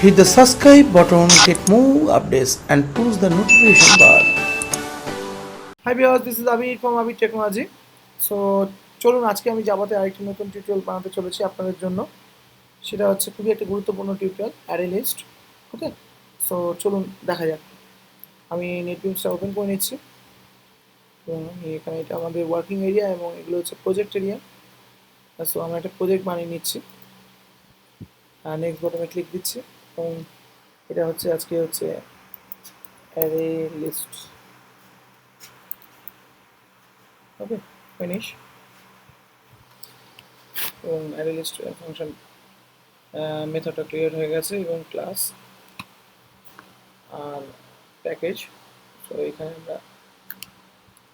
Hit the subscribe button, get more updates, and push the notification bar. Hi viewers, this is Abir from Abir technology. So চলুন আজকে আমি জাভাতে আরেকটি নতুন tutorial বানাতে চলেছি আপনাদের জন্য। সেটা হচ্ছে খুবই একটা গুরুত্বপূর্ণ tutorial, array list. Okay, so চলুন দেখা যাক। আমি নেটবিনসটা ওপেন করে নিচ্ছি এবং আমি এখানে এটা আমাদের ওয়ার্কিং এরিয়া এবং এগুলো হচ্ছে প্রজেক্ট এরিয়া। সো আমরা একটা প্রজেক্ট বানিয়ে নিচ্ছি, নেক্সট বটনে ক্লিক দিচ্ছি এবং এটা হচ্ছে আজকে হচ্ছে অ্যারে লিস্ট। ওকে, ফিনিশ। এবং অ্যারে লিস্ট ফাংশন মেথডটা ক্রিয়েট হয়ে গেছে এবং ক্লাস আর প্যাকেজ। সো এখানে আমরা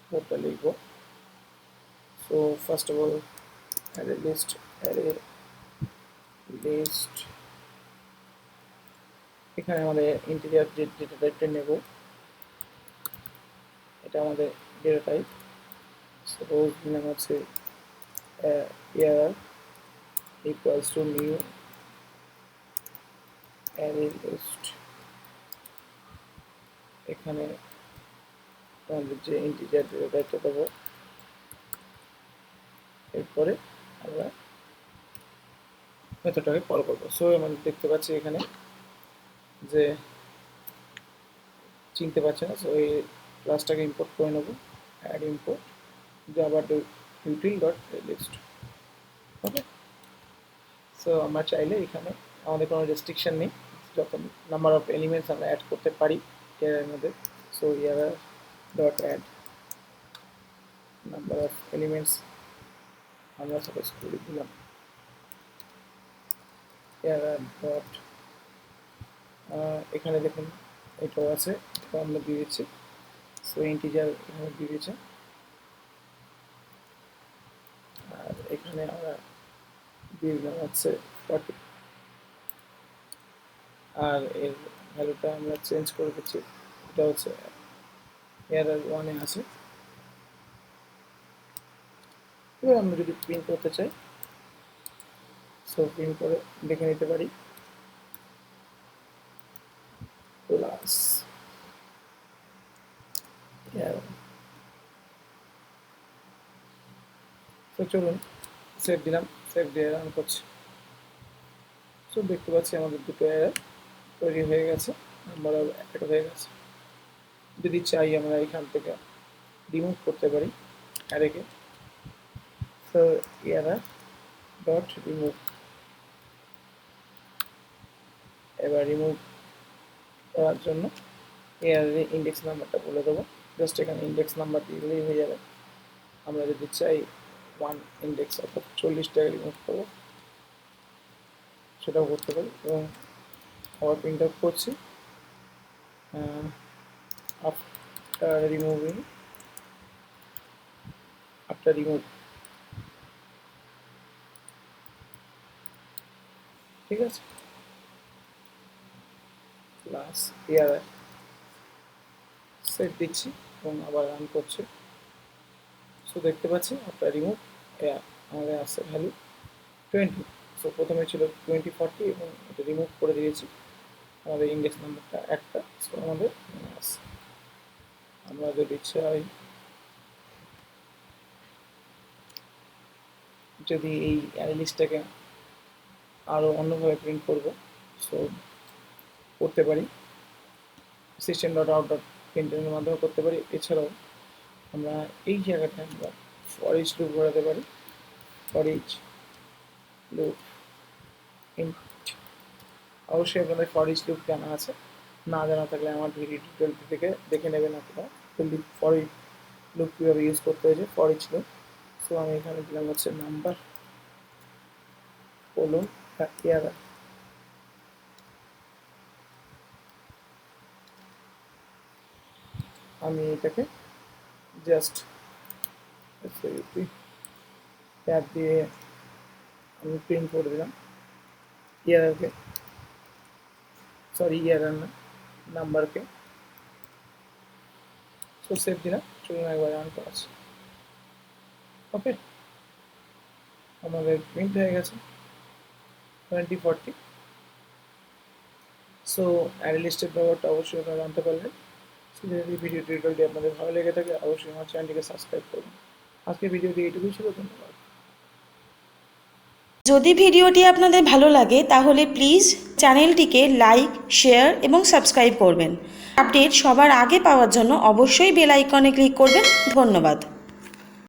কোডটা লিখব। So first of all array list এখানে আমাদের ইন্টিজার যে ডেটা টাইপটা নেব, এটা আমাদের ডেটা টাইপ। সাপোজ নাম হচ্ছে year equals to new array list. এখানে আমাদের যে ইন্টিজার ডেটা টাইপটা দেবো, এরপরে আমরা মেথডটাকে কল করবো। সো আমরা দেখতে পাচ্ছি এখানে যে চিনতে পারছে না, সো এই ক্লাসটাকে ইম্পোর্ট করে নেব। Add import Java util dot list. Okay, so আমরা চাইলে এখানে আমাদের কোনো রেস্ট্রিকশন নেই, যত নাম্বার অফ এলিমেন্টস আমরা অ্যাড করতে পারি এর মধ্যে। সো ইয়ার dot add number of elements আমরা সাপোজ করে দিলাম ইয়ার ডট, এখানে দেখুন এটাও আছে, এটা আমরা দিয়ে দিচ্ছি। সো ইন্টিজার এখানে দিয়ে দিয়েছে, আর এখানে আমরা দিয়ে দিলাম হচ্ছে 40, আর এর ভ্যালুটা আমরা চেঞ্জ করে দিচ্ছি। এটা হচ্ছে এরর 1-এ আছে। এবার আমরা যদি প্রিন্ট করতে চাই, সো প্রিন্ট করে দেখে নিতে পারি প্লাস এরর। তো চলুন সেভ দিলাম, সেভ দিয়ে রান করছি। সো দেখতে পাচ্ছি আমাদের দুটো এরর তৈরি হয়ে গেছে, নাম্বার অ্যাড হয়ে গেছে। যদি চাই আমরা এখান থেকে রিমুভ করতে পারি অ্যারেকে। সো এরর ডট রিমুভ, এবার রিমুভ করার জন্য এররের ইন্ডেক্স নাম্বারটা বলে দেবো। জাস্ট এখানে ইন্ডেক্স নাম্বার দিয়ে দিলেই হয়ে যাবে। আমরা যদি চাই 1 ইন্ডেক্স অর্থাৎ 40টাকে রিমুভ করবো, সেটাও করতে পারি। এবং আবার প্রিন্ট আউট করছি আফটার রিমুভিং, আফটার রিমুভ। ঠিক আছে, প্লাস ইয়ার সেট দিচ্ছি এবং আবার রান করছি। সো দেখতে পাচ্ছি আফটার রিমুভ আমাদের আসছে ভ্যালু 20। সো প্রথমে ছিল 2040 এবং এটা রিমুভ করে দিয়েছি, আমাদের ইন্ডেক্স নাম্বারটা একটা। সো আমাদের আসছে। আমরা যদি চাই যদি এই অ্যারে লিস্টটাকে আরও অন্যভাবে প্রিন্ট করব, সো করতে পারি সিস্টেম ডট আউট ডট প্রিন্টের মাধ্যমে করতে পারি। এছাড়াও আমরা এই জায়গাটা আমরা ফর ইচ লুপ ঘোরাতে পারি। ফর ইচ লুপ ইন্ট, অবশ্যই আপনাদের ফর ইচ লুপ জানা আছে, না জানা থাকলে আমার ভিডিও টিউটোরিয়াল থেকে দেখে নেবেন আপনারা ফর ইচ লুপ কীভাবে ইউজ করতে হয়েছে। ফর ইচ লুপ, সো আমি এখানে দিলাম হচ্ছে নাম্বার কোলন ইয়ার। আমি এটাকে জাস্ট ট্যাব দিয়ে আমি প্রিন্ট করে দিলাম ইয়ারকে, সরি ইয়ার না, নাম্বারকে। সো সেভ দিলাম, চলুন একবার রান করা আছে। ওকে, আমাদের প্রিন্ট হয়ে গেছে 2040। সো অ্যারে লিস্টের ব্যবহারটা অবশ্যই আপনারা জানতে পারলেন। সো যদি ভিডিও টিউটোরিয়ালটি আপনাদের ভালো লেগে থাকে অবশ্যই আমার চ্যানেলটিকে সাবস্ক্রাইব করুন। আজকে ভিডিওটি এইটুকুই ছিল, ধন্যবাদ। যদি ভিডিওটি আপনাদের ভালো লাগে তাহলে প্লিজ চ্যানেলটিকে লাইক, শেয়ার এবং সাবস্ক্রাইব করবেন। আপডেট সবার আগে পাওয়ার জন্য অবশ্যই বেল আইকনে ক্লিক করবেন। ধন্যবাদ।